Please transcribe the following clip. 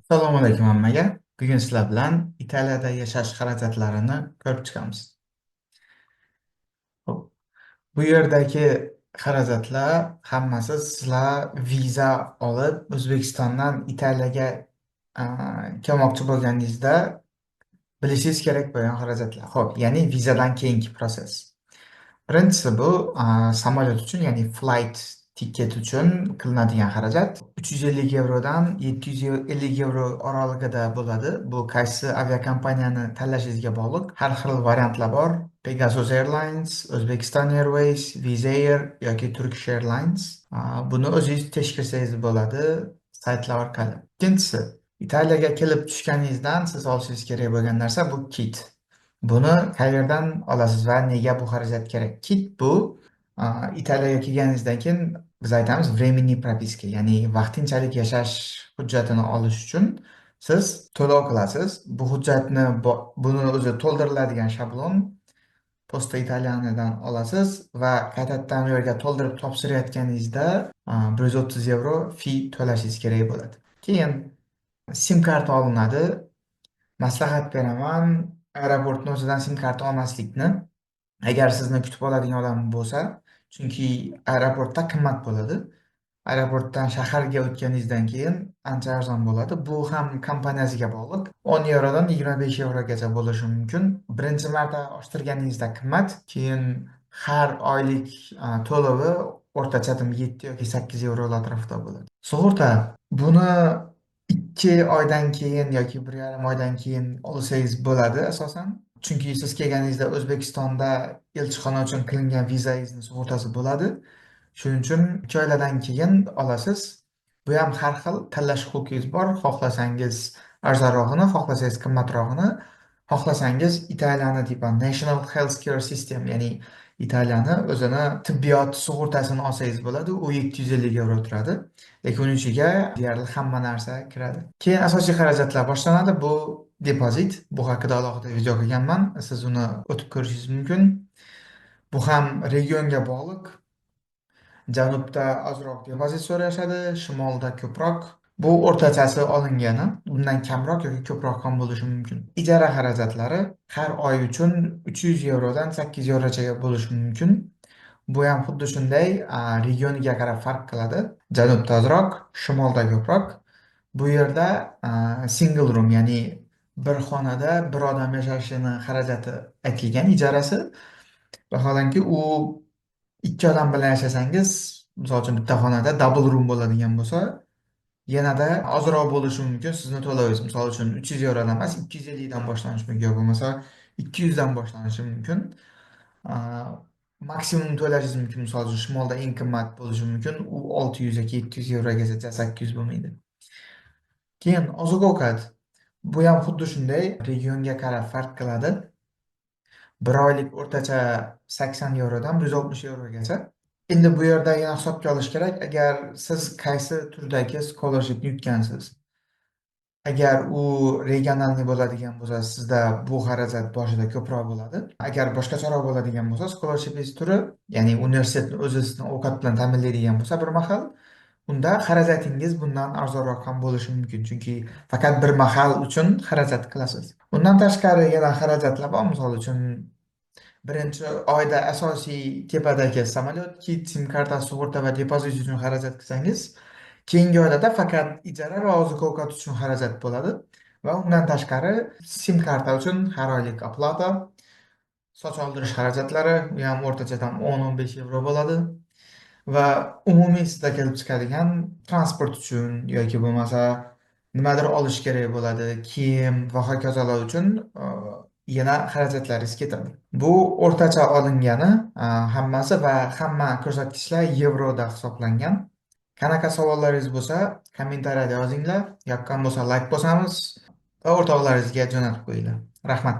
Assalomu alaykum hammaga. Bugun sizlar bilan Italiyada yashash xarajatlarini ko'rib chiqamiz. Xo'p, bu yerdagi xarajatlar hammasi sizlar viza olib O'zbekistondan Italiyaga kelmoqchi bo'lganingizda bilishingiz kerak bo'lgan xarajatlar. Xo'p, ya'ni vizadan keyingi prosess. Birinchisi bu samolyot uchun, ya'ni flight ticket uchun qilinadigan xarajat 350 yevrodan 750 yevro oralig'ida bo'ladi. Bu qaysi aviakompaniyani tanlashingizga bog'liq. Har xil variantlar bor. Pegasus Airlines, Uzbekistan Airways, Wizz Air yoki Turkish Airlines. Buni o'zingiz tekshirsangiz bo'ladi saytlar orqali. Ikkinchisi, Italiyaga kelib tushganingizdan siz olishingiz kerak bo'lgan narsa bu kit. Buni qayerdan olasiz va nega bu xarajat kerak? Kit bu Italiyaga kelganingizdan keyin biz aytamiz временный propiska, ya'ni vaqtinchalik yashash hujjatini olish uchun siz to'lov qilasiz. Bu hujjatni buni o'zi to'ldiriladigan shablon Posta Italianadan olasiz va qaytadan u yerga to'ldirib topshirayotganingizda 130 yevro fi to'lashingiz kerak bo'ladi. Keyin sim karta olinadi. Maslahat beraman, aeroportni o'zidan sim karta olmaslikni. Agar sizni kutib oladigan odam bo'lsa, chunki aeroportda qimmat bo'ladi. Aeroportdan shaharga o'tganingizdan keyin ancha arzon bo'ladi. Bu ham kompaniyasiga bog'liq. 10 yevrodan 25 yevrogacha bo'lishi mumkin. Birinchi marta oshirganingizda qimmat, keyin har oylik to'lovi o'rtacha 7 yoki 8 yevro atrofida bo'ladi. Sug'urta buni 2 oydan keyin yoki 1,5 oydan keyin olsangiz bo'ladi asosan. Chunki siz kelganingizda O'zbekistonda elchixona uchun qilingan vizangizni sug'urtasi bo'ladi. Shuning uchun 2 oylardan keyin olasiz. Bu ham har xil tanlash huquqingiz bor. Xohlasangiz arzonrog'ini, xohlasangiz qimmatrog'ini, xohlasangiz Italiyani tipi National Healthcare System, ya'ni Italiyani o'zini tibbiyot sug'urtasini olsangiz bo'ladi. U 750 yevro turadi. Lekin uning ichiga deyarli hamma narsa kiradi. Keyin asosiy xarajatlar boshlanadi. Bu depozit. Bu haqida alohida video qilganman. Siz uni o'tib ko'rishingiz mumkin. Bu ham regionga bog'liq. Janubda ozroq depozit so'rashadi, shimolda ko'proq. Bu o'rtachasi olingani, bundan kamroq yoki ko'proq ham bo'lishi mumkin. Ijara xarajatlari har oy uchun 300 yevrodan 800 yevrochaga bo'lishi mumkin. Bu ham xuddi shunday regioniga qarab farq qiladi. Janubda ozroq, shimolda ko'proq. Bu yerda single room, ya'ni bir xonada bir odam yashashini xarajati aytilgan, ijarasi. Vaholanki u ikki odam bilan yashasangiz, misol uchun bitta xonada double room bo'ladigan bo'lsa, yanada ozroq bo'lishi mumkin sizni to'lovingiz. Misol uchun 300 yevrodan emas, 250 dan boshlanishi mumkin, bo'lmasa 200 dan boshlanishi mumkin. Maksimum to'lashingiz mumkin. Misol uchun shimolda eng qimmat bo'lishi mumkin. U 600 yoki 700 yevrogacha, 800 bo'lmaydi. Keyin oziq-ovqat. Bu ham xuddi shunday, regionga qarab farq qiladi. Bir oylik o'rtacha 80 yevrodan 160 yevrogacha. Endi bu yerda yana hisobga olish kerak, agar siz qaysi turdagi scholarshipni yutgansiz. Agar u regionalniy bo'ladigan bo'lsa, sizda bu xarajat boshida ko'proq bo'ladi. Agar boshqacharoq bo'ladigan bo'lsa, scholarshipingiz turi, ya'ni universitetni o'zi sizni ovqat bilan ta'minlaydigan bo'lsa bir mahal, unda xarajatingiz bundan arzonroq ham bo'lishi mumkin, chunki faqat bir mahal uchun xarajat qilasiz. Undan tashqari yana xarajatlar bor. Misol uchun birinchi oyda asosiy tepadagi samolyot, kit, sim karta, sug'urta va depozit uchun xarajat qilsangiz, keyingi oylarda faqat ijara va oziq-ovqat uchun xarajat bo'ladi va undan tashqari sim karta uchun har oylik oplata, soch oldirish xarajatlari, u ham o'rtachadan 10-15 yevro bo'ladi va umumiy sizda kelib chiqadigan transport uchun yoki bo'lmasa nimadir olish kerak bo'ladi, kiyim va hokazolar uchun yana xarajatlaringiz ketadi. Bu o'rtacha olingani hammasi va hamma ko'rsatkichlar yevroda hisoblangan. Qanaqa savollaringiz bo'lsa, kommentariyada yozinglar. Yoqqan bo'lsa like bosamiz va o'rtoqlaringizga jo'natib qo'yinglar. Rahmat.